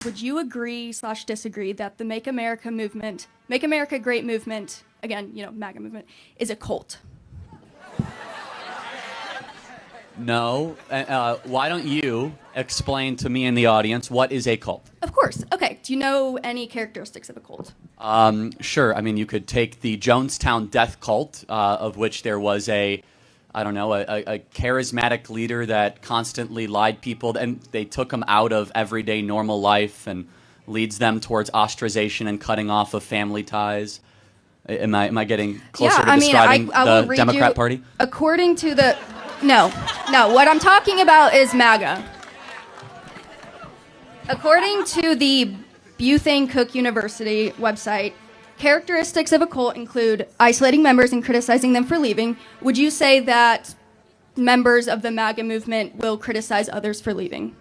Would you agree / disagree that the Make America movement, Make America Great movement, again, MAGA movement, is a cult? No. Why don't you explain to me and the audience what is a cult? Of course. Okay. Do you know any characteristics of a cult? Sure. I mean, you could take the Jonestown death cult, of which there was a charismatic leader that constantly lied people, and they took them out of everyday normal life and leads them towards ostracization and cutting off of family ties. Am I getting closer to describing the Democrat Party? According to the... No. What I'm talking about is MAGA. According to the Bethune Cook University website, characteristics of a cult include isolating members and criticizing them for leaving. Would you say that members of the MAGA movement will criticize others for leaving?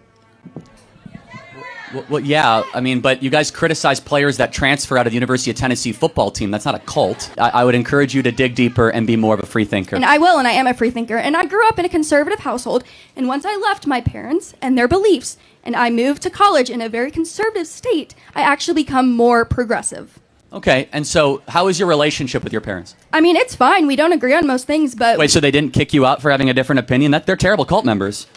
Well, yeah. I mean, but you guys criticize players that transfer out of the University of Tennessee football team. That's not a cult. I would encourage you to dig deeper and be more of a free thinker. And I will, and I am a free thinker. And I grew up in a conservative household. And once I left my parents and their beliefs, and I moved to college in a very conservative state, I actually become more progressive. Okay, and so how is your relationship with your parents? I mean, it's fine. We don't agree on most things, but... Wait, so they didn't kick you out for having a different opinion? They're terrible cult members.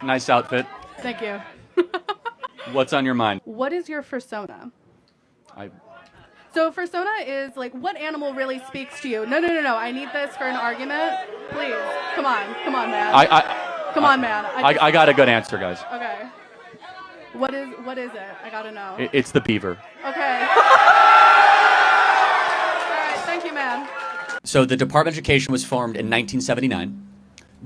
Nice outfit. Thank you. What's on your mind? What is your Fursona? So Fursona is like, what animal really speaks to you? No. I need this for an argument. Please. Come on, man. Come on, man. I got a good answer, guys. Okay. What is it? I gotta know. It's the beaver. Okay. All right. Thank you, man. So the Department of Education was formed in 1979.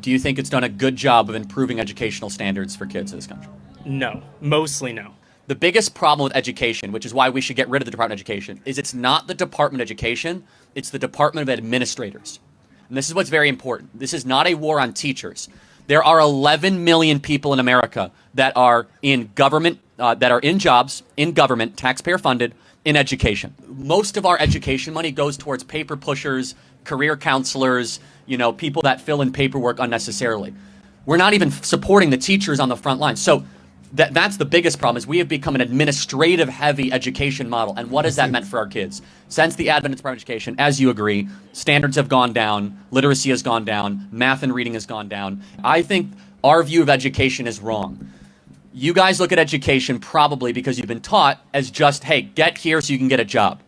Do you think it's done a good job of improving educational standards for kids in this country? No, mostly no. The biggest problem with education, which is why we should get rid of the Department of Education, is it's not the Department of Education, it's the Department of Administrators. And this is what's very important. This is not a war on teachers. There are 11 million people in America that are in government, that are in jobs, in government, taxpayer funded, in education. Most of our education money goes towards paper pushers, career counselors, people that fill in paperwork unnecessarily. We're not even supporting the teachers on the front line. So that's the biggest problem, is we have become an administrative heavy education model. And what has that meant for our kids? Since the advent of Department of Education, as you agree, standards have gone down, literacy has gone down, math and reading has gone down. I think our view of education is wrong. You guys look at education probably because you've been taught as just, hey, get here so you can get a job.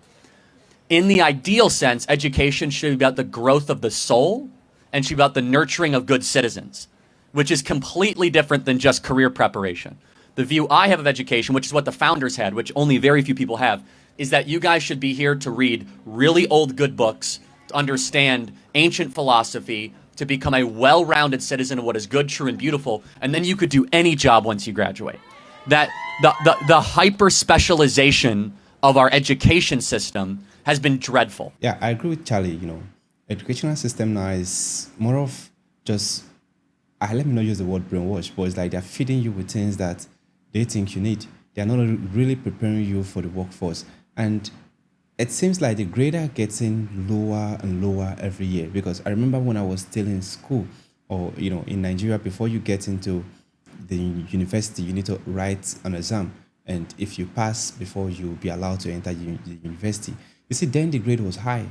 In the ideal sense, education should be about the growth of the soul and should be about the nurturing of good citizens, which is completely different than just career preparation. The view I have of education, which is what the founders had, which only very few people have, is that you guys should be here to read really old good books, to understand ancient philosophy, to become a well-rounded citizen of what is good, true, and beautiful, and then you could do any job once you graduate. That the hyper-specialization of our education system has been dreadful. Yeah, I agree with Charlie. Educational system now is more of just, let me not use the word brainwash, but it's like they're feeding you with things that they think you need. They're not really preparing you for the workforce. And it seems like the grade are getting lower and lower every year, because I remember when I was still in school, or in Nigeria, before you get into the university, you need to write an exam. And if you pass before you'll be allowed to enter the university. You see, then the grade was high.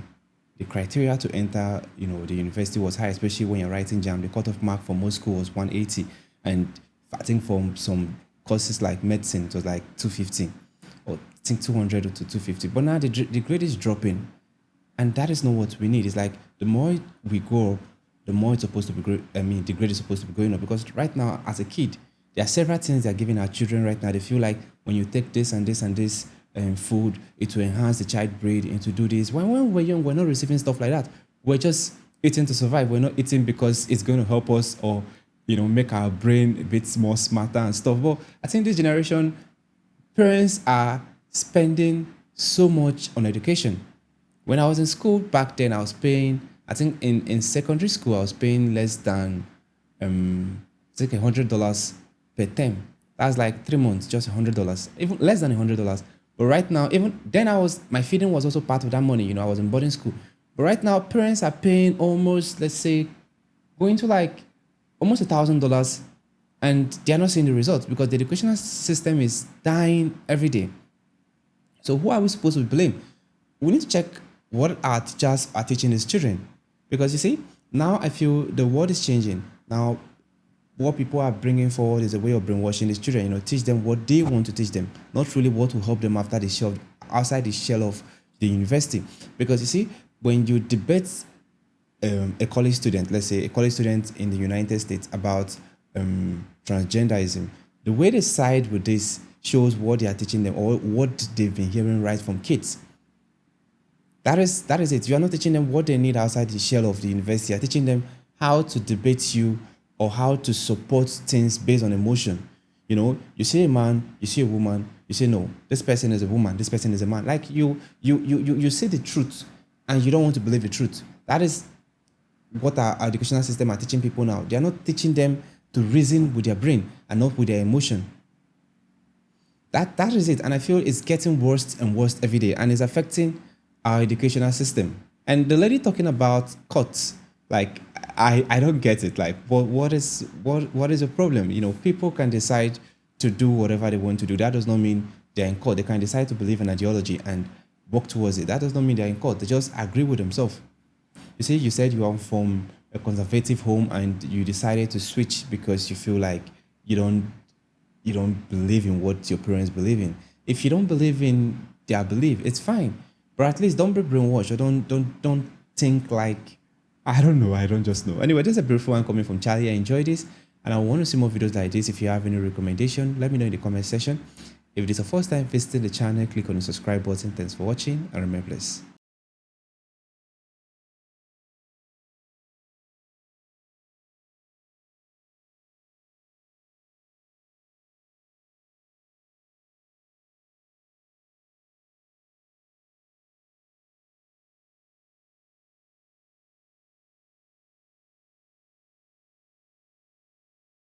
The criteria to enter, the university was high, especially when you're writing JAM. The cutoff mark for most schools was 180. And I think for some courses like medicine, it was like 250, or I think 200 to 250. But now the grade is dropping. And that is not what we need. It's like the more we go up, the more it's supposed to be, the grade is supposed to be going up. Because right now, as a kid, there are several things they're giving our children right now. They feel like when you take this and this and this food, it will enhance the child brain and to do this. When we were young, we're not receiving stuff like that. We're just eating to survive. We're not eating because it's going to help us or, make our brain a bit more smarter and stuff. But I think this generation, parents are spending so much on education. When I was in school back then, I was paying, I think in secondary school, I was paying less than, I think $100 per term. That's like 3 months, just $100, even less than $100. But right now, even then my feeding was also part of that money. I was in boarding school. But right now, parents are paying almost, let's say, going to like almost $1,000 and they are not seeing the results because the educational system is dying every day. So who are we supposed to blame? We need to check what our teachers are teaching these children. Because you see, now I feel the world is changing. Now, what people are bringing forward is a way of brainwashing these children, teach them what they want to teach them, not really what will help them outside the shell of the university. Because you see, when you debate a college student, let's say a college student in the United States about transgenderism, the way they side with this shows what they are teaching them or what they've been hearing right from kids. That is it. You are not teaching them what they need outside the shell of the university. You are teaching them how to debate you or how to support things based on emotion. You see a man, you see a woman, you say, no, this person is a woman, this person is a man. Like you say the truth and you don't want to believe the truth. That is what our educational system are teaching people now. They are not teaching them to reason with their brain and not with their emotion. That is it. And I feel it's getting worse and worse every day and it's affecting our educational system. And the lady talking about cuts, like, I don't get it. Like, what is the problem? People can decide to do whatever they want to do. That does not mean they're in court. They can decide to believe in ideology and work towards it. That does not mean they're in court. They just agree with themselves. You see, you said you are from a conservative home and you decided to switch because you feel like you don't believe in what your parents believe in. If you don't believe in their belief, it's fine. But at least don't be brainwashed or don't think like, I don't know. I don't just know. Anyway, this is a beautiful one coming from Charlie. I enjoyed this. And I want to see more videos like this. If you have any recommendation, let me know in the comment section. If it is the first time visiting the channel, click on the subscribe button. Thanks for watching and remember, bless.